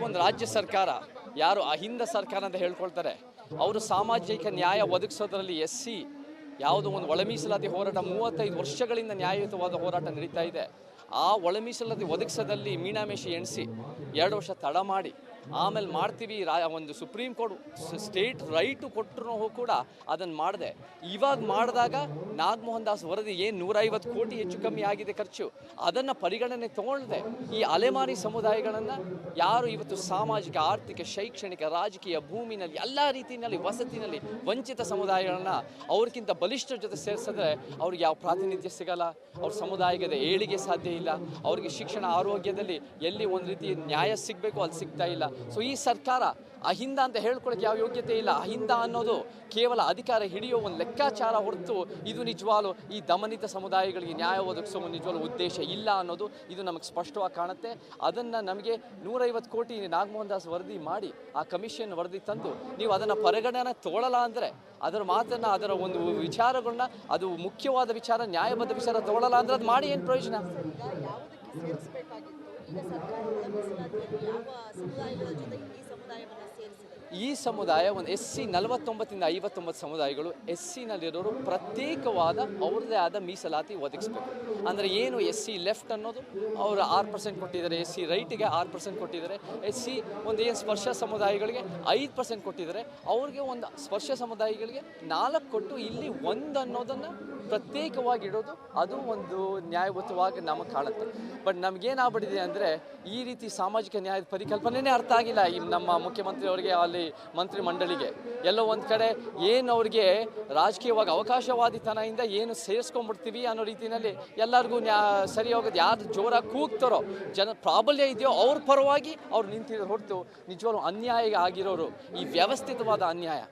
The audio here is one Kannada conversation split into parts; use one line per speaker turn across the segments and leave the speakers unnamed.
ಒಂದು ರಾಜ್ಯ ಸರ್ಕಾರ ಯಾರು ಅಹಿಂದ ಸರ್ಕಾರ ಅಂತ ಹೇಳ್ಕೊಳ್ತಾರೆ ಅವರು ಸಾಮಾಜಿಕ ನ್ಯಾಯ ಒದಗಿಸೋದ್ರಲ್ಲಿ SC ಯಾವುದೋ ಒಂದು ಒಳ ಮೀಸಲಾತಿ ಹೋರಾಟ 35 ವರ್ಷಗಳಿಂದ ನ್ಯಾಯಯುತವಾದ ಹೋರಾಟ ನಡೀತಾ ಇದೆ. ಆ ಒಳ ಮೀಸಲಾತಿ ಒದಗಿಸೋದಲ್ಲಿ ಮೀನಾಮೇಷಿ ಎಣಿಸಿ 2 ವರ್ಷ ತಡ ಮಾಡಿ ಆಮೇಲೆ ಮಾಡ್ತೀವಿ ಒಂದು ಸುಪ್ರೀಂ ಕೋರ್ಟ್ ಸ್ಟೇಟ್ ರೈಟು ಕೊಟ್ಟರು ಕೂಡ ಅದನ್ನು ಮಾಡಿದೆ. ಇವಾಗ ಮಾಡಿದಾಗ ನಾಗಮೋಹನ್ ದಾಸ್ ವರದಿ ಏನು 150 ಕೋಟಿ ಹೆಚ್ಚು ಕಮ್ಮಿ ಆಗಿದೆ ಖರ್ಚು, ಅದನ್ನು ಪರಿಗಣನೆ ತಗೊಳ್ಳದೆ ಈ ಅಲೆಮಾರಿ ಸಮುದಾಯಗಳನ್ನು ಯಾರು ಇವತ್ತು ಸಾಮಾಜಿಕ, ಆರ್ಥಿಕ, ಶೈಕ್ಷಣಿಕ, ರಾಜಕೀಯ, ಭೂಮಿನಲ್ಲಿ ಎಲ್ಲ ರೀತಿಯಲ್ಲಿ ವಸತಿನಲ್ಲಿ ವಂಚಿತ ಸಮುದಾಯಗಳನ್ನು ಅವ್ರಿಗಿಂತ ಬಲಿಷ್ಠರ ಜೊತೆ ಸೇರಿಸಿದ್ರೆ ಅವ್ರಿಗೆ ಯಾವ ಪ್ರಾತಿನಿಧ್ಯ ಸಿಗಲ್ಲ, ಅವ್ರ ಸಮುದಾಯದ ಏಳಿಗೆ ಸಾಧ್ಯ ಇಲ್ಲ, ಅವ್ರಿಗೆ ಶಿಕ್ಷಣ, ಆರೋಗ್ಯದಲ್ಲಿ ಎಲ್ಲಿ ಒಂದು ರೀತಿ ನ್ಯಾಯ ಸಿಗಬೇಕು ಅಲ್ಲಿ ಸಿಗ್ತಾ ಇಲ್ಲ. ಸೊ ಈ ಸರ್ಕಾರ ಅಹಿಂದ ಅಂತ ಹೇಳ್ಕೊಳ್ಳೋಕೆ ಯಾವ ಯೋಗ್ಯತೆ ಇಲ್ಲ. ಅಹಿಂದ ಅನ್ನೋದು ಕೇವಲ ಅಧಿಕಾರ ಹಿಡಿಯೋ ಒಂದು ಲೆಕ್ಕಾಚಾರ ಹೊರತು ಇದು ನಿಜವಾಗ್ಲೂ ಈ ದಮನಿತ ಸಮುದಾಯಗಳಿಗೆ ನ್ಯಾಯ ಒದಗಿಸೋ ನಿಜವಾಗ್ಲೂ ಉದ್ದೇಶ ಇಲ್ಲ ಅನ್ನೋದು ಇದು ನಮಗೆ ಸ್ಪಷ್ಟವಾಗಿ ಕಾಣುತ್ತೆ. ಅದನ್ನು ನಮಗೆ 150 ಕೋಟಿ ನಾಗಮೋಹನ್ ದಾಸ್ ವರದಿ ಮಾಡಿ ಆ ಕಮಿಷನ್ ವರದಿ ತಂದು ನೀವು ಅದನ್ನು ಪರಿಗಣನೆ ತಗೊಳ್ಳಲ್ಲ ಅಂದರೆ ಅದರ ಮಾತನ್ನು, ಅದರ ಒಂದು ವಿಚಾರಗಳನ್ನ, ಅದು ಮುಖ್ಯವಾದ ವಿಚಾರ, ನ್ಯಾಯಬದ್ಧ ವಿಚಾರ ತಗೊಳ್ಳಲ್ಲ ಅಂದರೆ ಅದು ಮಾಡಿ ಏನು ಪ್ರಯೋಜನ? ಈ ಸಮುದಾಯ ಒಂದು SC 49ರಿಂದ 59 ಸಮುದಾಯಗಳು SCನಲ್ಲಿರೋರು ಪ್ರತ್ಯೇಕವಾದ ಅವ್ರದ್ದೇ ಆದ ಮೀಸಲಾತಿ ಒದಗಿಸ್ಬೇಕು. ಅಂದರೆ ಏನು SC ಲೆಫ್ಟ್ ಅನ್ನೋದು ಅವರು 6% ಕೊಟ್ಟಿದ್ದಾರೆ, SC ರೈಟಿಗೆ 6% ಕೊಟ್ಟಿದ್ದಾರೆ, SC ಒಂದು ಏನು ಸ್ಪರ್ಶ ಸಮುದಾಯಗಳಿಗೆ 5% ಕೊಟ್ಟಿದ್ದಾರೆ, ಅವ್ರಿಗೆ ಒಂದು ಸ್ಪರ್ಶ ಸಮುದಾಯಗಳಿಗೆ 4 ಕೊಟ್ಟು ಇಲ್ಲಿ 1 ಅನ್ನೋದನ್ನು ಪ್ರತ್ಯೇಕವಾಗಿ ಇಡೋದು ಅದು ಒಂದು ನ್ಯಾಯಯುತವಾಗಿ ನಮಗೆ ಕಾಣುತ್ತೆ. ಬಟ್ ನಮಗೇನಾಗ್ಬಿಟ್ಟಿದೆ ಅಂದರೆ ಈ ರೀತಿ ಸಾಮಾಜಿಕ ನ್ಯಾಯದ ಪರಿಕಲ್ಪನೆಯೇ ಅರ್ಥ ಆಗಿಲ್ಲ ಈ ನಮ್ಮ ಮುಖ್ಯಮಂತ್ರಿ ಅವರಿಗೆ, ಅಲ್ಲಿ ಮಂತ್ರಿ ಮಂಡಳಿಗೆ. ಎಲ್ಲೋ ಒಂದು ಕಡೆ ಏನು ಅವ್ರಿಗೆ ರಾಜಕೀಯವಾಗಿ ಅವಕಾಶವಾದಿತನದಿಂದ ಏನು ಸೇರಿಸ್ಕೊಂಡ್ಬಿಡ್ತೀವಿ ಅನ್ನೋ ರೀತಿಯಲ್ಲಿ ಎಲ್ಲರಿಗೂ ಸರಿ ಹೋಗೋದು, ಯಾರು ಜೋರಾಗಿ ಕೂಗ್ತಾರೋ, ಜನ ಪ್ರಾಬಲ್ಯ ಇದೆಯೋ ಅವ್ರ ಪರವಾಗಿ ಅವ್ರು ನಿಂತಿರೋ ಹೊರತು ನಿಜವಾಗ್ಲೂ ಅನ್ಯಾಯ ಆಗಿರೋರು ಈ ವ್ಯವಸ್ಥಿತವಾದ ಅನ್ಯಾಯ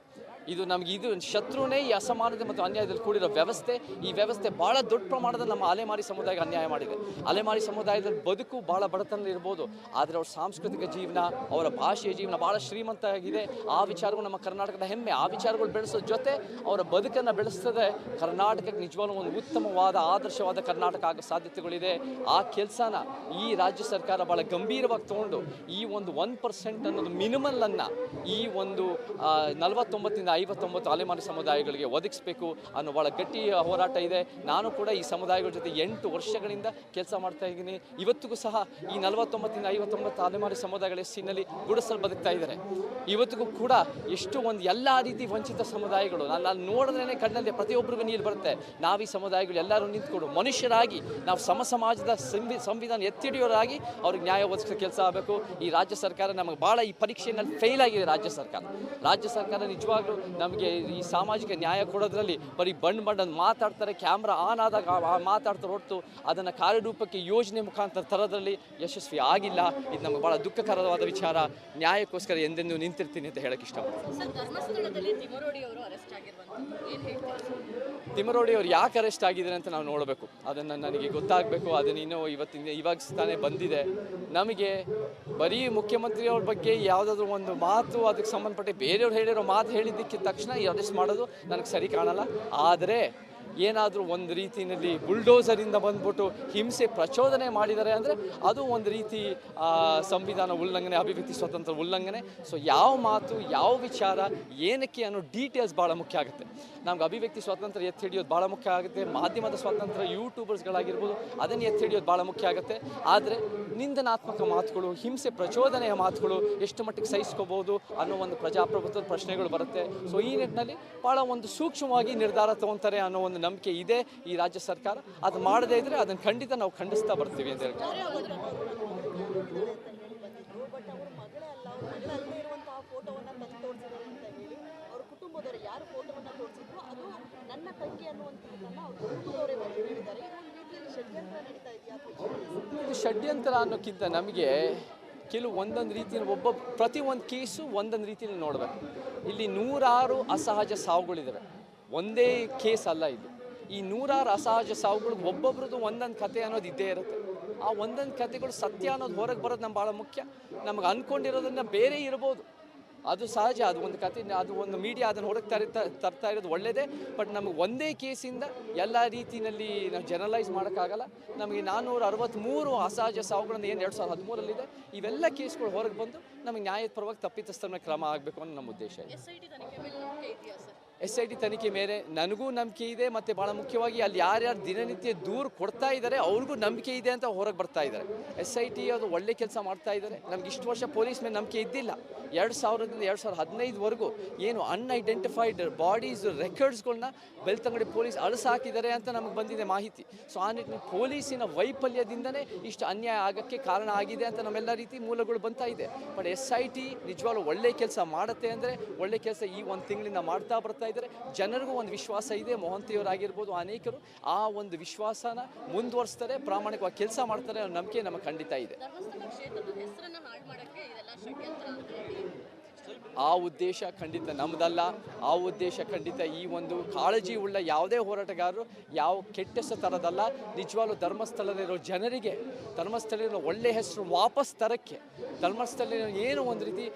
ಇದು ನಮಗೆ ಇದು ಶತ್ರುನೇ ಈ ಅಸಮಾನತೆ ಮತ್ತು ಅನ್ಯಾಯದಲ್ಲಿ ಕೂಡಿರೋ ವ್ಯವಸ್ಥೆ. ಈ ವ್ಯವಸ್ಥೆ ಭಾಳ ದೊಡ್ಡ ಪ್ರಮಾಣದಲ್ಲಿ ನಮ್ಮ ಅಲೆಮಾರಿ ಸಮುದಾಯಕ್ಕೆ ಅನ್ಯಾಯ ಮಾಡಿದೆ. ಅಲೆಮಾರಿ ಸಮುದಾಯದಲ್ಲಿ ಬದುಕು ಭಾಳ ಬಡತನ ಇರ್ಬೋದು, ಆದರೆ ಅವ್ರ ಸಾಂಸ್ಕೃತಿಕ ಜೀವನ, ಅವರ ಭಾಷೆಯ ಜೀವನ ಭಾಳ ಶ್ರೀಮಂತ ಆಗಿದೆ. ಆ ವಿಚಾರಗಳು ನಮ್ಮ ಕರ್ನಾಟಕದ ಹೆಮ್ಮೆ. ಆ ವಿಚಾರಗಳು ಬೆಳೆಸೋ ಜೊತೆ ಅವರ ಬದುಕನ್ನು ಬೆಳೆಸಿದ್ರೆ ಕರ್ನಾಟಕಕ್ಕೆ ನಿಜವಾಗ್ಲೂ ಒಂದು ಉತ್ತಮವಾದ ಆದರ್ಶವಾದ ಕರ್ನಾಟಕ ಆಗೋ ಸಾಧ್ಯತೆಗಳಿದೆ. ಆ ಕೆಲಸನ ಈ ರಾಜ್ಯ ಸರ್ಕಾರ ಭಾಳ ಗಂಭೀರವಾಗಿ ತೊಗೊಂಡು ಈ ಒಂದು 1% ಅನ್ನೋದು ಮಿನಿಮಲ್ಲನ್ನು ಈ ಒಂದು 49ರಿಂದ 59 ಅಲೆಮಾರಿ ಸಮುದಾಯಗಳಿಗೆ ಒದಗಿಸಬೇಕು ಅನ್ನೋ ಭಾಳ ಗಟ್ಟಿ ಹೋರಾಟ ಇದೆ. ನಾನು ಕೂಡ ಈ ಸಮುದಾಯಗಳ ಜೊತೆ 8 ವರ್ಷಗಳಿಂದ ಕೆಲಸ ಮಾಡ್ತಾ ಇದ್ದೀನಿ. ಇವತ್ತಿಗೂ ಸಹ ಈ 49ರಿಂದ 59 ಅಲೆಮಾರಿ ಸಮುದಾಯಗಳ SCನಲ್ಲಿ ಗುಡಿಸಲು ಬದುಕ್ತಾ ಇದ್ದಾರೆ. ಇವತ್ತಿಗೂ ಕೂಡ ಎಷ್ಟು ಒಂದು ಎಲ್ಲ ರೀತಿ ವಂಚಿತ ಸಮುದಾಯಗಳು ನಾನು ನೋಡಿದ್ರೇ ಕಣ್ಣಲ್ಲಿ ಪ್ರತಿಯೊಬ್ಬರಿಗೂ ನೀರು ಬರುತ್ತೆ. ನಾವು ಈ ಸಮುದಾಯಗಳು ಎಲ್ಲರೂ ನಿಂತ್ಕೊಂಡು ಮನುಷ್ಯರಾಗಿ ನಾವು ಸಮಾಜದ ಸಂವಿಧಾನ ಎತ್ತಿಡಿಯೋರಾಗಿ ಅವ್ರಿಗೆ ನ್ಯಾಯ ಒದಗಿಸೋ ಕೆಲಸ ಆಗಬೇಕು. ಈ ರಾಜ್ಯ ಸರ್ಕಾರ ನಮಗೆ ಭಾಳ ಈ ಪರೀಕ್ಷೆಯಲ್ಲಿ ಫೇಲ್ ಆಗಿದೆ. ರಾಜ್ಯ ಸರ್ಕಾರ ನಿಜವಾಗ್ಲೂ ನಮಗೆ ಈ ಸಾಮಾಜಿಕ ನ್ಯಾಯ ಕೊಡೋದ್ರಲ್ಲಿ ಬರೀ ಬಣ್ಣ ಮಾತಾಡ್ತಾರೆ, ಕ್ಯಾಮ್ರಾ ಆನ್ ಆದಾಗ ಮಾತಾಡ್ತಾರೆ ಹೊರತು ಅದನ್ನು ಕಾರ್ಯರೂಪಕ್ಕೆ ಯೋಜನೆ ಮುಖಾಂತರ ತರೋದ್ರಲ್ಲಿ ಯಶಸ್ವಿ ಆಗಿಲ್ಲ. ಇದು ನಮಗೆ ಭಾಳ ದುಃಖಕರವಾದ ವಿಚಾರ. ನ್ಯಾಯಕ್ಕೋಸ್ಕರ ಎಂದೆಂದೂ ನಿಂತಿರ್ತೀನಿ ಅಂತ ಹೇಳಕ್ಕೆ ಇಷ್ಟಪಡ್ತೀನಿ. ತಿಮ್ಮರೋಡಿ ಅವರು ಯಾಕೆ ಅರೆಸ್ಟ್ ಆಗಿದ್ದಾರೆ ಅಂತ ನಾವು ನೋಡಬೇಕು. ಅದನ್ನು ನನಗೆ ಗೊತ್ತಾಗಬೇಕು. ಅದನ್ನು ಇನ್ನೂ ಇವಾಗ ತಾನೇ ಬಂದಿದೆ. ನಮಗೆ ಬರೀ ಮುಖ್ಯಮಂತ್ರಿಯವ್ರ ಬಗ್ಗೆ ಯಾವುದಾದ್ರೂ ಒಂದು ಮಾತು ಅದಕ್ಕೆ ಸಂಬಂಧಪಟ್ಟ ಬೇರೆಯವ್ರು ಹೇಳಿರೋ ಮಾತು ಹೇಳಿದ್ದಕ್ಕೆ ತಕ್ಷಣ ಅರೆಸ್ಟ್ ಮಾಡೋದು ನನಗೆ ಸರಿ ಕಾಣಲ್ಲ. ಆದರೆ ಏನಾದರೂ ಒಂದು ರೀತಿಯಲ್ಲಿ ಬುಲ್ಡೋಸರಿಂದ ಬಂದ್ಬಿಟ್ಟು ಹಿಂಸೆ ಪ್ರಚೋದನೆ ಮಾಡಿದ್ದಾರೆ ಅಂದರೆ ಅದು ಒಂದು ರೀತಿ ಸಂವಿಧಾನ ಉಲ್ಲಂಘನೆ, ಅಭಿವ್ಯಕ್ತಿ ಸ್ವಾತಂತ್ರ್ಯ ಉಲ್ಲಂಘನೆ. ಸೊ ಯಾವ ಮಾತು, ಯಾವ ವಿಚಾರ, ಏನಕ್ಕೆ ಅನ್ನೋ ಡೀಟೇಲ್ಸ್ ಭಾಳ ಮುಖ್ಯ ಆಗುತ್ತೆ. ನಮ್ಗೆ ಅಭಿವ್ಯಕ್ತಿ ಸ್ವಾತಂತ್ರ್ಯ ಎತ್ತಿ ಹಿಡಿಯೋದು ಭಾಳ ಮುಖ್ಯ ಆಗುತ್ತೆ. ಮಾಧ್ಯಮದ ಸ್ವಾತಂತ್ರ್ಯ, ಯೂಟ್ಯೂಬರ್ಸ್ಗಳಾಗಿರ್ಬೋದು ಅದನ್ನು ಎತ್ತಿ ಹಿಡಿಯೋದು ಭಾಳ ಮುಖ್ಯ ಆಗುತ್ತೆ. ಆದರೆ ನಿಂದನಾತ್ಮಕ ಮಾತುಗಳು, ಹಿಂಸೆ ಪ್ರಚೋದನೆಯ ಮಾತುಗಳು ಎಷ್ಟು ಮಟ್ಟಿಗೆ ಸಹಿಸ್ಕೋಬೋದು ಅನ್ನೋ ಒಂದು ಪ್ರಜಾಪ್ರಭುತ್ವದ ಪ್ರಶ್ನೆಗಳು ಬರುತ್ತೆ. ಸೊ ಈ ನಿಟ್ಟಿನಲ್ಲಿ ಭಾಳ ಒಂದು ಸೂಕ್ಷ್ಮವಾಗಿ ನಿರ್ಧಾರ ತಗೊತಾರೆ ಅನ್ನೋ ಒಂದು ನಂಬಿಕೆ ಇದೆ ಈ ರಾಜ್ಯ ಸರ್ಕಾರ. ಅದು ಮಾಡದೇ ಇದ್ರೆ ಅದನ್ನು ಖಂಡಿತ ನಾವು ಖಂಡಿಸ್ತಾ ಬರ್ತೀವಿ ಅಂತ ಹೇಳ್ತಾರೆ. ಇದು ಷಡ್ಯಂತ್ರ ಅನ್ನೋಕ್ಕಿಂತ ನಮಗೆ ಕೆಲವು ಒಂದೊಂದು ರೀತಿಯಲ್ಲಿ ಪ್ರತಿ ಒಂದು ಕೇಸು ಒಂದೊಂದು ರೀತಿಯಲ್ಲಿ ನೋಡಬೇಕು. ಇಲ್ಲಿ 106 ಅಸಹಜ ಸಾವುಗಳಿದ್ದಾವೆ. ಒಂದೇ ಕೇಸ್ ಅಲ್ಲ ಇದು. ಈ 106 ಅಸಹಜ ಸಾವುಗಳಿಗೆ ಒಬ್ಬೊಬ್ರದ್ದು ಒಂದೊಂದು ಕತೆ ಅನ್ನೋದು ಇದ್ದೇ ಇರುತ್ತೆ. ಆ ಒಂದೊಂದು ಕತೆಗಳು ಸತ್ಯ ಅನ್ನೋದು ಹೊರಗೆ ಬರೋದು ನಮ್ಗೆ ಭಾಳ ಮುಖ್ಯ. ನಮಗೆ ಅಂದ್ಕೊಂಡಿರೋದನ್ನು ಬೇರೆ ಇರ್ಬೋದು, ಅದು ಸಹಜ, ಅದು ಒಂದು ಕತೆ, ಅದು ಒಂದು ಮೀಡಿಯಾ ಅದನ್ನು ಹೊರಗೆ ತರ್ತಾ ಇರೋದು ಒಳ್ಳೆಯದೇ. ಬಟ್ ನಮಗೆ ಒಂದೇ ಕೇಸಿಂದ ಎಲ್ಲ ರೀತಿಯಲ್ಲಿ ನಾವು ಜನರಲೈಸ್ ಮಾಡೋಕ್ಕಾಗಲ್ಲ. ನಮಗೆ 463 ಅಸಹಜ ಸಾವುಗಳನ್ನು ಏನು 2013ರಲ್ಲಿದೆ, ಇವೆಲ್ಲ ಕೇಸ್ಗಳು ಹೊರಗೆ ಬಂದು ನಮಗೆ ನ್ಯಾಯದ ಪರವಾಗಿ ತಪ್ಪಿತಸ್ಥರ ಮೇಲೆ ಕ್ರಮ ಆಗಬೇಕು ಅನ್ನೋ ನಮ್ಮ ಉದ್ದೇಶ ಇದೆ. SIT ತನಿಖೆ ಮೇಲೆ ನನಗೂ ನಂಬಿಕೆ ಇದೆ, ಮತ್ತು ಭಾಳ ಮುಖ್ಯವಾಗಿ ಅಲ್ಲಿ ಯಾರ್ಯಾರು ದಿನನಿತ್ಯ ದೂರು ಕೊಡ್ತಾ ಇದ್ದಾರೆ ಅವ್ರಿಗೂ ನಂಬಿಕೆ ಇದೆ ಅಂತ ಹೊರಗೆ ಬರ್ತಾ ಇದ್ದಾರೆ. SIT ಅದು ಒಳ್ಳೆ ಕೆಲಸ ಮಾಡ್ತಾ ಇದ್ದಾರೆ. ನಮ್ಗೆ ಇಷ್ಟು ವರ್ಷ ಪೊಲೀಸ್ ಮೇಲೆ ನಂಬಿಕೆ ಇದ್ದಿಲ್ಲ. 2000ರಿಂದ 2015ವರೆಗೂ ಏನು ಅನ್ಐಡೆಂಟಿಫೈಡ್ ಬಾಡೀಸ್ ರೆಕಾರ್ಡ್ಸ್ಗಳನ್ನ ಬೆಳ್ತಂಗಡಿ ಪೊಲೀಸ್ ಅಳಿಸಾಕಿದ್ದಾರೆ ಅಂತ ನಮಗೆ ಬಂದಿದೆ ಮಾಹಿತಿ. ಸೊ ಆ ನಿಟ್ಟಿನಲ್ಲಿ ಪೊಲೀಸಿನ ವೈಫಲ್ಯದಿಂದನೇ ಇಷ್ಟು ಅನ್ಯಾಯ ಆಗೋಕ್ಕೆ ಕಾರಣ ಆಗಿದೆ ಅಂತ ನಮ್ಮೆಲ್ಲ ರೀತಿ ಮೂಲಗಳು ಬಂತಾ ಇದೆ. ಬಟ್ SIT ನಿಜವಾಗ್ಲೂ ಒಳ್ಳೆ ಕೆಲಸ ಮಾಡುತ್ತೆ ಅಂದರೆ ಒಳ್ಳೆ ಕೆಲಸ ಈ ಒಂದು ತಿಂಗಳಿಂದ ಮಾಡ್ತಾ ಬರ್ತಾ ಇದ್ದಾರೆ. ಜನರಿಗೂ ಒಂದು ವಿಶ್ವಾಸ ಇದೆ. ಮೊಹಂತಿಯವರಾಗಿರ್ಬೋದು, ಅನೇಕರು ಆ ಒಂದು ವಿಶ್ವಾಸನ ಮುಂದುವರಿಸ್ತಾರೆ, ಪ್ರಾಮಾಣಿಕವಾಗಿ ಕೆಲಸ ಮಾಡ್ತಾರೆ ಅನ್ನೋ ನಂಬಿಕೆ ನಮಗೆ ಖಂಡಿತ ಇದೆ. ಆ ಉದ್ದೇಶ ಖಂಡಿತ ನಮ್ಮದಲ್ಲ. ಆ ಉದ್ದೇಶ ಖಂಡಿತ ಈ ಒಂದು ಕಾಳಜಿ ಉಳ್ಳ ಯಾವುದೇ ಹೋರಾಟಗಾರರು ಯಾವ ಕೆಟ್ಟ ಹೆಸರು ತರೋದಲ್ಲ. ನಿಜವಾಗ್ಲೂ ಧರ್ಮಸ್ಥಳದಲ್ಲಿರೋ ಜನರಿಗೆ ಧರ್ಮಸ್ಥಳದ ಒಳ್ಳೆಯ ಹೆಸರು ವಾಪಸ್ ತರಕ್ಕೆ, ಧರ್ಮಸ್ಥಳ ಏನೋ ಒಂದು ರೀತಿ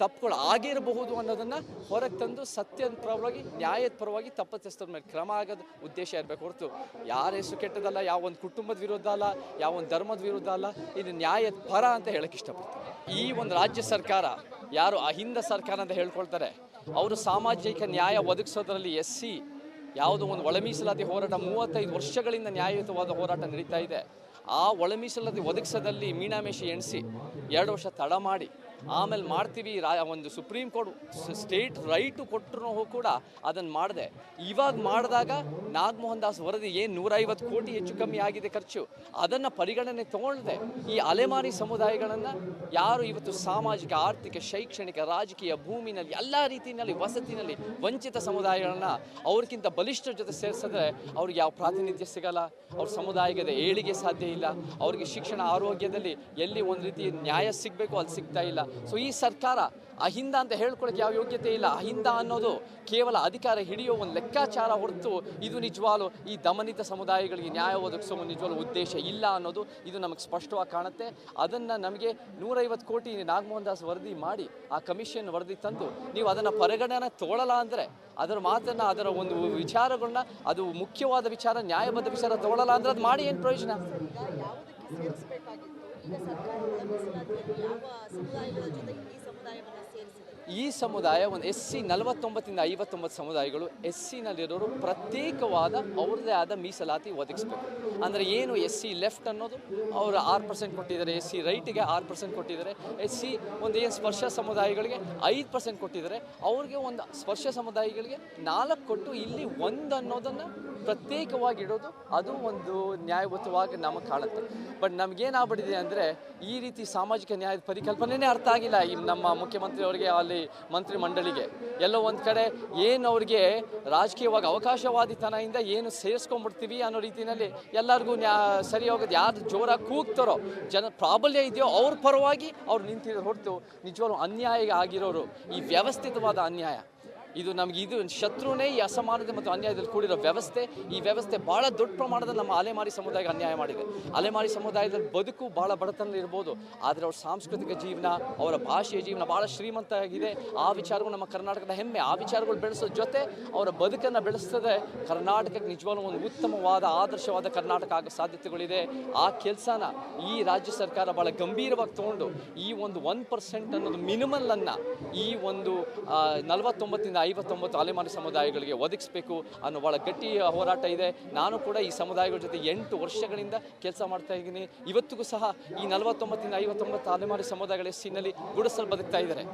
ತಪ್ಪುಗಳು ಆಗಿರಬಹುದು ಅನ್ನೋದನ್ನು ಹೊರಗೆ ತಂದು ಸತ್ಯದ ಪರವಾಗಿ, ನ್ಯಾಯದ ಪರವಾಗಿ ತಪ್ಪಿತಸ್ಥರ ಮೇಲೆ ಕ್ರಮ ಆಗೋದು ಉದ್ದೇಶ ಇರಬೇಕು ಹೊರತು ಯಾರ ಹೆಸರು ಕೆಟ್ಟದಲ್ಲ, ಯಾವ ಒಂದು ಕುಟುಂಬದ ವಿರುದ್ಧ ಅಲ್ಲ, ಯಾವ ಒಂದು ಧರ್ಮದ ವಿರುದ್ಧ ಅಲ್ಲ. ಇದು ನ್ಯಾಯದ ಪರ ಅಂತ ಹೇಳಕ್ಕೆ ಇಷ್ಟಪಡ್ತೀನಿ. ಈ ಒಂದು ರಾಜ್ಯ ಸರ್ಕಾರ ಯಾರು ಅಹಿಂದ ಸರ್ಕಾರ ಅಂತ ಹೇಳ್ಕೊಳ್ತಾರೆ, ಅವರು ಸಾಮಾಜಿಕ ನ್ಯಾಯ ಒದಗಿಸೋದ್ರಲ್ಲಿ SC ಯಾವುದೋ ಒಂದು ಒಳ ಮೀಸಲಾತಿ ಹೋರಾಟ 35 ವರ್ಷಗಳಿಂದ ನ್ಯಾಯಯುತವಾದ ಹೋರಾಟ ನಡೀತಾ ಇದೆ. ಆ ಒಳ ಮೀಸಲಾತಿ ಒದಗಿಸೋದಲ್ಲಿ ಮೀನಾಮೇಷ ಎಣಿಸಿ 2 ವರ್ಷ ತಡ ಮಾಡಿ ಆಮೇಲೆ ಮಾಡ್ತೀವಿ ಒಂದು ಸುಪ್ರೀಂ ಕೋರ್ಟ್ ಸ್ಟೇಟ್ ರೈಟು ಕೊಟ್ಟರು ಕೂಡ ಅದನ್ನು ಮಾಡಿದೆ. ಇವಾಗ ಮಾಡಿದಾಗ ನಾಗಮೋಹನ್ ದಾಸ್ ವರದಿ ಏನು 150 ಕೋಟಿ ಹೆಚ್ಚು ಕಮ್ಮಿ ಆಗಿದೆ ಖರ್ಚು, ಅದನ್ನು ಪರಿಗಣನೆ ತಗೊಳ್ಳದೆ ಈ ಅಲೆಮಾರಿ ಸಮುದಾಯಗಳನ್ನು ಯಾರು ಇವತ್ತು ಸಾಮಾಜಿಕ, ಆರ್ಥಿಕ, ಶೈಕ್ಷಣಿಕ, ರಾಜಕೀಯ, ಭೂಮಿನಲ್ಲಿ ಎಲ್ಲ ರೀತಿಯಲ್ಲಿ ವಸತಿನಲ್ಲಿ ವಂಚಿತ ಸಮುದಾಯಗಳನ್ನು ಅವ್ರಿಗಿಂತ ಬಲಿಷ್ಠರ ಜೊತೆ ಸೇರಿಸಿದ್ರೆ ಅವ್ರಿಗೆ ಯಾವ ಪ್ರಾತಿನಿಧ್ಯ ಸಿಗಲ್ಲ, ಅವ್ರ ಸಮುದಾಯದ ಏಳಿಗೆ ಸಾಧ್ಯ ಇಲ್ಲ, ಅವ್ರಿಗೆ ಶಿಕ್ಷಣ, ಆರೋಗ್ಯದಲ್ಲಿ ಎಲ್ಲಿ ಒಂದು ರೀತಿ ನ್ಯಾಯ ಸಿಗಬೇಕು ಅಲ್ಲಿ ಸಿಗ್ತಾ ಇಲ್ಲ. ಸೊ ಈ ಸರ್ಕಾರ ಅಹಿಂದ ಅಂತ ಹೇಳ್ಕೊಳ್ಳೋಕೆ ಯಾವ ಯೋಗ್ಯತೆ ಇಲ್ಲ. ಅಹಿಂದ ಅನ್ನೋದು ಕೇವಲ ಅಧಿಕಾರ ಹಿಡಿಯೋ ಒಂದು ಲೆಕ್ಕಾಚಾರ ಹೊರತು ಇದು ನಿಜವಾಗ್ಲೂ ಈ ದಮನಿತ ಸಮುದಾಯಗಳಿಗೆ ನ್ಯಾಯ ಒದಗಿಸೋ ನಿಜವಾಗ್ಲೂ ಉದ್ದೇಶ ಇಲ್ಲ ಅನ್ನೋದು ಇದು ನಮಗೆ ಸ್ಪಷ್ಟವಾಗಿ ಕಾಣುತ್ತೆ. ಅದನ್ನು ನಮಗೆ 150 ಕೋಟಿ ನಾಗಮೋಹನ್ ದಾಸ್ ವರದಿ ಮಾಡಿ ಆ ಕಮಿಷನ್ ವರದಿ ತಂದು ನೀವು ಅದನ್ನು ಪರಿಗಣನೆ ತಗೊಳ್ಳಲ್ಲ ಅಂದರೆ, ಅದರ ಮಾತನ್ನು, ಅದರ ಒಂದು ವಿಚಾರಗಳನ್ನ, ಅದು ಮುಖ್ಯವಾದ ವಿಚಾರ, ನ್ಯಾಯಬದ್ಧ ವಿಚಾರ ತಗೊಳ್ಳಲ್ಲ ಅಂದರೆ ಅದು ಮಾಡಿ ಏನು ಪ್ರಯೋಜನ? ಈ ಸಮುದಾಯ ಒಂದು SC 49ರಿಂದ 59 ಸಮುದಾಯಗಳು SCನಲ್ಲಿರೋರು ಪ್ರತ್ಯೇಕವಾದ ಅವ್ರದ್ದೇ ಆದ ಮೀಸಲಾತಿ ಒದಗಿಸ್ಬೇಕು. ಅಂದರೆ ಏನು SC ಲೆಫ್ಟ್ ಅನ್ನೋದು ಅವರು 6% ಕೊಟ್ಟಿದ್ದಾರೆ, SC ರೈಟಿಗೆ 6% ಕೊಟ್ಟಿದ್ದಾರೆ, SC ಒಂದು ಏನು ಸ್ಪರ್ಶ ಸಮುದಾಯಗಳಿಗೆ 5% ಕೊಟ್ಟಿದ್ದಾರೆ, ಅವ್ರಿಗೆ ಒಂದು ಸ್ಪರ್ಶ ಸಮುದಾಯಗಳಿಗೆ 4 ಕೊಟ್ಟು ಇಲ್ಲಿ 1 ಅನ್ನೋದನ್ನು ಪ್ರತ್ಯೇಕವಾಗಿಡೋದು ಅದು ಒಂದು ನ್ಯಾಯಯುತವಾಗಿ ನಮಗೆ ಕಾಣುತ್ತೆ. ಬಟ್ ನಮಗೇನಾಗ್ಬಿಟ್ಟಿದೆ ಅಂದರೆ ಈ ರೀತಿ ಸಾಮಾಜಿಕ ನ್ಯಾಯದ ಪರಿಕಲ್ಪನೆಯೇ ಅರ್ಥ ಆಗಿಲ್ಲ ಈ ನಮ್ಮ ಮುಖ್ಯಮಂತ್ರಿಯವರಿಗೆ, ಅಲ್ಲಿ ಮಂತ್ರಿ ಮಂಡಳಿಗೆ. ಎಲ್ಲೋ ಒಂದು ಕಡೆ ಏನು ಅವ್ರಿಗೆ ರಾಜಕೀಯವಾಗಿ ಅವಕಾಶವಾದಿತನದಿಂದ ಏನು ಸೇರಿಸ್ಕೊಂಡ್ಬಿಡ್ತೀವಿ ಅನ್ನೋ ರೀತಿಯಲ್ಲಿ ಎಲ್ಲರಿಗೂ ಸರಿ ಹೋಗೋದು, ಯಾರು ಜೋರಾಗಿ ಕೂಗ್ತಾರೋ, ಜನ ಪ್ರಾಬಲ್ಯ ಇದೆಯೋ ಅವ್ರ ಪರವಾಗಿ ಅವ್ರು ನಿಂತಿರೋ ಹೊರತು ನಿಜವಾಗ್ಲೂ ಅನ್ಯಾಯ ಆಗಿರೋರು, ಈ ವ್ಯವಸ್ಥಿತವಾದ ಅನ್ಯಾಯ ಇದು ನಮಗೆ ಇದು ಶತ್ರುನೇ ಈ ಅಸಮಾನತೆ ಮತ್ತು ಅನ್ಯಾಯದಲ್ಲಿ ಕೂಡಿರೋ ವ್ಯವಸ್ಥೆ. ಈ ವ್ಯವಸ್ಥೆ ಭಾಳ ದೊಡ್ಡ ಪ್ರಮಾಣದ ನಮ್ಮ ಅಲೆಮಾರಿ ಸಮುದಾಯಕ್ಕೆ ಅನ್ಯಾಯ ಮಾಡಿದೆ. ಅಲೆಮಾರಿ ಸಮುದಾಯದಲ್ಲಿ ಬದುಕು ಭಾಳ ಬಡತನ ಇರ್ಬೋದು, ಆದರೆ ಅವ್ರ ಸಾಂಸ್ಕೃತಿಕ ಜೀವನ, ಅವರ ಭಾಷೆಯ ಜೀವನ ಭಾಳ ಶ್ರೀಮಂತ ಆಗಿದೆ. ಆ ವಿಚಾರಗಳು ನಮ್ಮ ಕರ್ನಾಟಕದ ಹೆಮ್ಮೆ. ಆ ವಿಚಾರಗಳು ಬೆಳೆಸೋ ಜೊತೆ ಅವರ ಬದುಕನ್ನು ಬೆಳೆಸ್ತದೆ ಕರ್ನಾಟಕಕ್ಕೆ ನಿಜವಾಗ್ಲೂ ಒಂದು ಉತ್ತಮವಾದ ಆದರ್ಶವಾದ ಕರ್ನಾಟಕ ಆಗೋ ಸಾಧ್ಯತೆಗಳಿದೆ. ಆ ಕೆಲಸನ ಈ ರಾಜ್ಯ ಸರ್ಕಾರ ಭಾಳ ಗಂಭೀರವಾಗಿ ತೊಗೊಂಡು ಈ ಒಂದು 1% ಅನ್ನೋದು ಮಿನಿಮಲ್ಲನ್ನು ಈ ಒಂದು 49ರಿಂದ 59 ಅಲೆಮಾರಿ ಸಮುದಾಯಗಳಿಗೆ ಒದಗಿಸಬೇಕು ಅನ್ನೋ ಭಾಳ ಗಟ್ಟಿ ಹೋರಾಟ ಇದೆ. ನಾನು ಕೂಡ ಈ ಸಮುದಾಯಗಳ ಜೊತೆ 8 ವರ್ಷಗಳಿಂದ ಕೆಲಸ ಮಾಡ್ತಾ ಇದ್ದೀನಿ. ಇವತ್ತಿಗೂ ಸಹ ಈ 49ರಿಂದ 59 ಅಲೆಮಾರಿ ಸಮುದಾಯಗಳ SCನಲ್ಲಿ ಗುಡಿಸಲು ಬದುಕ್ತಾ ಇದ್ದಾರೆ.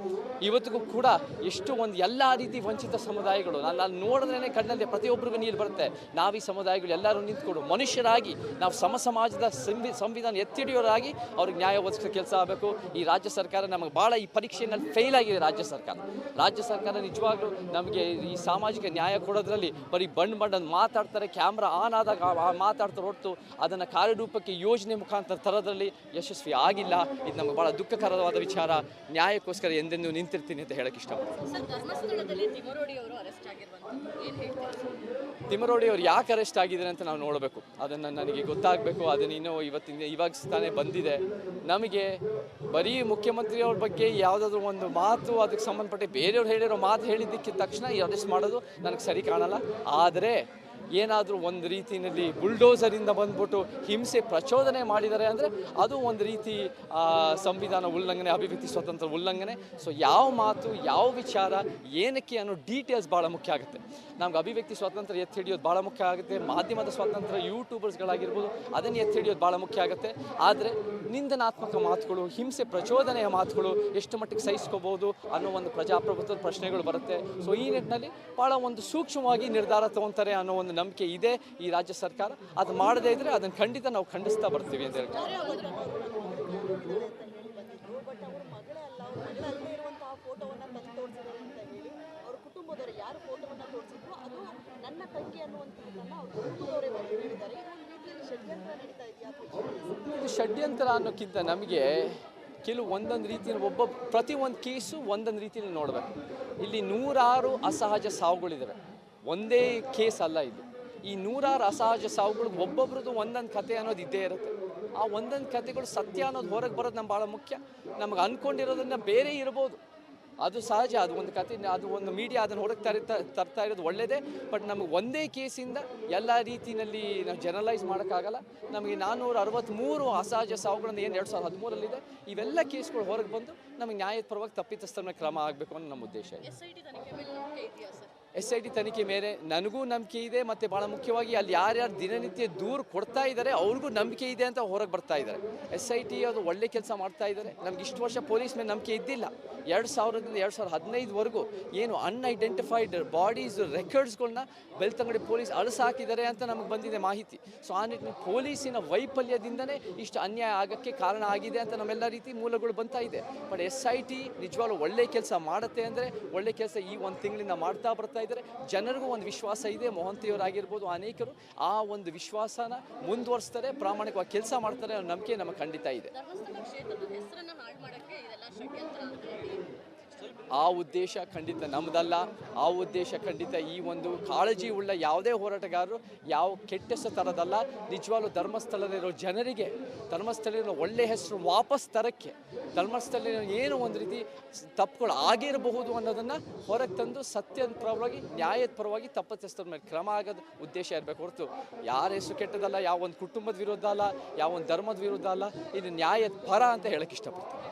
ಇವತ್ತಿಗೂ ಕೂಡ ಎಷ್ಟು ಒಂದು ಎಲ್ಲ ರೀತಿ ವಂಚಿತ ಸಮುದಾಯಗಳು ನಾನು ನೋಡಿದ್ರೇ ಕಣ್ಣಲ್ಲಿ ಪ್ರತಿಯೊಬ್ಬರಿಗೂ ನೀರು ಬರುತ್ತೆ. ನಾವು ಈ ಸಮುದಾಯಗಳು ಎಲ್ಲರೂ ನಿಂತ್ಕೊಂಡು ಮನುಷ್ಯರಾಗಿ ನಾವು ಸಮಾಜದ ಸಂವಿಧಾನ ಎತ್ತಿಡಿಯೋರಾಗಿ ಅವ್ರಿಗೆ ನ್ಯಾಯ ಒದಗಿಸೋ ಕೆಲಸ ಆಗಬೇಕು. ಈ ರಾಜ್ಯ ಸರ್ಕಾರ ನಮಗೆ ಭಾಳ ಈ ಪರೀಕ್ಷೆಯಲ್ಲಿ ಫೇಲ್ ಆಗಿದೆ. ರಾಜ್ಯ ಸರ್ಕಾರ ನಿಜವಾಗ್ಲೂ ನಮಗೆ ಈ ಸಾಮಾಜಿಕ ನ್ಯಾಯ ಕೊಡೋದ್ರಲ್ಲಿ ಬರೀ ಬಣ್ಣ ಮಾತಾಡ್ತಾರೆ, ಕ್ಯಾಮ್ರಾ ಆನ್ ಆದಾಗ ಮಾತಾಡ್ತಾರೆ ಹೊರತು ಅದನ್ನು ಕಾರ್ಯರೂಪಕ್ಕೆ ಯೋಜನೆ ಮುಖಾಂತರ ತರೋದ್ರಲ್ಲಿ ಯಶಸ್ವಿ ಆಗಿಲ್ಲ. ಇದು ನಮಗೆ ಭಾಳ ದುಃಖಕರವಾದ ವಿಚಾರ. ನ್ಯಾಯಕ್ಕೋಸ್ಕರ ಎಂದೆಂದೂ ನಿಂತಿರ್ತೀನಿ ಅಂತ ಹೇಳಕ್ಕೆ ಇಷ್ಟಪಡ್ತೀನಿ. ತಿಮರೋಡಿ ಅವರು ಯಾಕೆ ಅರೆಸ್ಟ್ ಆಗಿದ್ದಾರೆ ಅಂತ ನಾವು ನೋಡಬೇಕು, ಅದನ್ನು ನನಗೆ ಗೊತ್ತಾಗಬೇಕು. ಅದನ್ನು ಇವಾಗ ತಾನೇ ಬಂದಿದೆ. ನಮಗೆ ಬರೀ ಮುಖ್ಯಮಂತ್ರಿಯವ್ರ ಬಗ್ಗೆ ಯಾವುದಾದ್ರೂ ಒಂದು ಮಾತು ಅದಕ್ಕೆ ಸಂಬಂಧಪಟ್ಟ ಬೇರೆಯವ್ರು ಹೇಳಿರೋ ಮಾತು ಹೇಳಿದ್ದಕ್ಕೆ ತಕ್ಷಣ ಅರೆಸ್ಟ್ ಮಾಡೋದು ನನಗೆ ಸರಿ ಕಾಣಲ್ಲ. ಆದರೆ ಏನಾದರೂ ಒಂದು ರೀತಿಯಲ್ಲಿ ಬುಲ್ಡೋಸರಿಂದ ಬಂದ್ಬಿಟ್ಟು ಹಿಂಸೆ ಪ್ರಚೋದನೆ ಮಾಡಿದ್ದಾರೆ ಅಂದರೆ ಅದು ಒಂದು ರೀತಿ ಸಂವಿಧಾನ ಉಲ್ಲಂಘನೆ, ಅಭಿವ್ಯಕ್ತಿ ಸ್ವಾತಂತ್ರ್ಯ ಉಲ್ಲಂಘನೆ. ಸೊ ಯಾವ ಮಾತು, ಯಾವ ವಿಚಾರ, ಏನಕ್ಕೆ ಅನ್ನೋ ಡೀಟೇಲ್ಸ್ ಭಾಳ ಮುಖ್ಯ ಆಗುತ್ತೆ. ನಮ್ಗೆ ಅಭಿವ್ಯಕ್ತಿ ಸ್ವಾತಂತ್ರ್ಯ ಎತ್ತಿ ಹಿಡಿಯೋದು ಭಾಳ ಮುಖ್ಯ ಆಗುತ್ತೆ. ಮಾಧ್ಯಮದ ಸ್ವಾತಂತ್ರ್ಯ, ಯೂಟ್ಯೂಬರ್ಸ್ಗಳಾಗಿರ್ಬೋದು, ಅದನ್ನು ಎತ್ತಿ ಹಿಡಿಯೋದು ಭಾಳ ಮುಖ್ಯ ಆಗುತ್ತೆ. ಆದರೆ ನಿಂದನಾತ್ಮಕ ಮಾತುಗಳು, ಹಿಂಸೆ ಪ್ರಚೋದನೆಯ ಮಾತುಗಳು ಎಷ್ಟು ಮಟ್ಟಿಗೆ ಸಹಿಸ್ಕೋಬೋದು ಅನ್ನೋ ಒಂದು ಪ್ರಜಾಪ್ರಭುತ್ವದ ಪ್ರಶ್ನೆಗಳು ಬರುತ್ತೆ. ಸೊ ಈ ನಿಟ್ಟಿನಲ್ಲಿ ಭಾಳ ಒಂದು ಸೂಕ್ಷ್ಮವಾಗಿ ನಿರ್ಧಾರ ತೊಗೊತಾರೆ ಅನ್ನೋ ಒಂದು ನಂಬಿಕೆ ಇದೆ ಈ ರಾಜ್ಯ ಸರ್ಕಾರ. ಅದು ಮಾಡದೇ ಇದ್ದರೆ ಅದನ್ನು ಖಂಡಿತ ನಾವು ಖಂಡಿಸ್ತಾ ಬರ್ತೀವಿ ಅಂತ ಹೇಳ್ತಾರೆ. ಇದು ಷಡ್ಯಂತ್ರ ಅನ್ನೋಕ್ಕಿಂತ ನಮಗೆ ಒಂದೊಂದು ರೀತಿಯಲ್ಲಿ ಪ್ರತಿ ಒಂದು ಕೇಸು ಒಂದೊಂದು ರೀತಿಯಲ್ಲಿ ನೋಡಬೇಕು. ಇಲ್ಲಿ ನೂರಾರು ಅಸಹಜ ಸಾವುಗಳಿದ್ದಾವೆ, ಒಂದೇ ಕೇಸ್ ಅಲ್ಲ ಇದು. ಈ ನೂರಾರು ಅಸಹಜ ಸಾವುಗಳಿಗೆ ಒಬ್ಬೊಬ್ರದ್ದು ಒಂದೊಂದು ಕತೆ ಅನ್ನೋದು ಇದ್ದೇ ಇರುತ್ತೆ. ಆ ಒಂದೊಂದು ಕತೆಗಳು ಸತ್ಯ ಅನ್ನೋದು ಹೊರಗೆ ಬರೋದು ನಮ್ಗೆ ಭಾಳ ಮುಖ್ಯ. ನಮಗೆ ಅಂದ್ಕೊಂಡಿರೋದನ್ನ ಬೇರೆ ಇರ್ಬೋದು, ಅದು ಸಹಜ. ಅದು ಒಂದು ಕತೆ, ಅದು ಒಂದು ಮೀಡಿಯಾ ಅದನ್ನು ಹೊರಗೆ ತರ್ತಾ ಇರೋದು ಒಳ್ಳೆಯದೇ. ಬಟ್ ನಮಗೆ ಒಂದೇ ಕೇಸಿಂದ ಎಲ್ಲ ರೀತಿಯಲ್ಲಿ ನಾವು ಜನರಲೈಸ್ ಮಾಡೋಕ್ಕಾಗಲ್ಲ. ನಮಗೆ 463 ಅಸಹಜ ಸಾವುಗಳನ್ನು ಏನು 2013 ಇವೆಲ್ಲ ಕೇಸ್ಗಳು ಹೊರಗೆ ಬಂದು ನಮಗೆ ನ್ಯಾಯದ ಪರವಾಗಿ ತಪ್ಪಿತಸ್ಥರ ಮೇಲೆ ಕ್ರಮ ಆಗಬೇಕು ಅನ್ನೋ ನಮ್ಮ ಉದ್ದೇಶ ಇದೆ. SIT ತನಿಖೆ ಮೇಲೆ ನನಗೂ ನಂಬಿಕೆ ಇದೆ. ಮತ್ತು ಭಾಳ ಮುಖ್ಯವಾಗಿ ಅಲ್ಲಿ ಯಾರ್ಯಾರು ದಿನನಿತ್ಯ ದೂರು ಕೊಡ್ತಾ ಇದ್ದಾರೆ ಅವ್ರಿಗೂ ನಂಬಿಕೆ ಇದೆ ಅಂತ ಹೊರಗೆ ಬರ್ತಾ ಇದ್ದಾರೆ. SIT ಅದು ಒಳ್ಳೆ ಕೆಲಸ ಮಾಡ್ತಾ ಇದ್ದಾರೆ. ನಮ್ಗೆ ಇಷ್ಟು ವರ್ಷ ಪೊಲೀಸ್ ಮೇಲೆ ನಂಬಿಕೆ ಇದ್ದಿಲ್ಲ. 2000ರಿಂದ 2015ವರೆಗೂ ಏನು ಅನ್ಐಡೆಂಟಿಫೈಡ್ ಬಾಡೀಸ್ ರೆಕಾರ್ಡ್ಸ್ಗಳನ್ನ ಬೆಳ್ತಂಗಡಿ ಪೊಲೀಸ್ ಅಳಿಸಾಕಿದ್ದಾರೆ ಅಂತ ನಮಗೆ ಬಂದಿದೆ ಮಾಹಿತಿ. ಸೊ ಆ ನಿಟ್ಟಿನಲ್ಲಿ ಪೊಲೀಸಿನ ವೈಫಲ್ಯದಿಂದನೇ ಇಷ್ಟು ಅನ್ಯಾಯ ಆಗೋಕ್ಕೆ ಕಾರಣ ಆಗಿದೆ ಅಂತ ನಮ್ಮೆಲ್ಲ ರೀತಿ ಮೂಲಗಳು ಬರ್ತಾ ಇದೆ. ಬಟ್ SIT ನಿಜವಾಗ್ಲೂ ಒಳ್ಳೆ ಕೆಲಸ ಮಾಡುತ್ತೆ ಅಂದರೆ ಒಳ್ಳೆ ಕೆಲಸ ಈ ಒಂದು ತಿಂಗಳಿಂದ ಮಾಡ್ತಾ ಬರ್ತಾ ಇದ್ದಾರೆ. ಜನರಿಗೂ ಒಂದು ವಿಶ್ವಾಸ ಇದೆ. ಮೊಹಂತಿಯವರಾಗಿರ್ಬೋದು, ಅನೇಕರು ಆ ಒಂದು ವಿಶ್ವಾಸನ ಮುಂದುವರಿಸ್ತಾರೆ, ಪ್ರಾಮಾಣಿಕವಾಗಿ ಕೆಲಸ ಮಾಡ್ತಾರೆ ಅನ್ನೋ ನಂಬಿಕೆ ನಮಗೆ ಖಂಡಿತ ಇದೆ. ಆ ಉದ್ದೇಶ ಖಂಡಿತ ನಮ್ಮದಲ್ಲ. ಆ ಉದ್ದೇಶ ಖಂಡಿತ ಈ ಒಂದು ಕಾಳಜಿ ಉಳ್ಳ ಯಾವುದೇ ಹೋರಾಟಗಾರರು ಯಾವ ಕೆಟ್ಟ ಹೆಸರು ತರೋದಲ್ಲ. ನಿಜವಾಗ್ಲೂ ಧರ್ಮಸ್ಥಳದಲ್ಲಿರೋ ಜನರಿಗೆ, ಧರ್ಮಸ್ಥಳದಲ್ಲಿರೋ ಒಳ್ಳೆ ಹೆಸರು ವಾಪಸ್ ತರಕ್ಕೆ, ಧರ್ಮಸ್ಥಳದಲ್ಲಿ ಏನು ಒಂದು ರೀತಿ ತಪ್ಪುಗಳು ಆಗಿರಬಹುದು ಅನ್ನೋದನ್ನು ಹೊರಗೆ ತಂದು ಸತ್ಯದ ಪರವಾಗಿ, ನ್ಯಾಯದ ಪರವಾಗಿ ತಪ್ಪಿತಸ್ಥರ ಮೇಲೆ ಕ್ರಮ ಆಗೋದು ಉದ್ದೇಶ ಇರಬೇಕು ಹೊರತು ಯಾರ ಹೆಸರು ಕೆಟ್ಟದಲ್ಲ, ಯಾವ ಒಂದು ಕುಟುಂಬದ ವಿರುದ್ಧ ಅಲ್ಲ, ಯಾವ ಒಂದು ಧರ್ಮದ ವಿರುದ್ಧ ಅಲ್ಲ. ಇದು ನ್ಯಾಯದ ಪರ ಅಂತ ಹೇಳಕ್ಕೆ ಇಷ್ಟಪಡ್ತೀನಿ.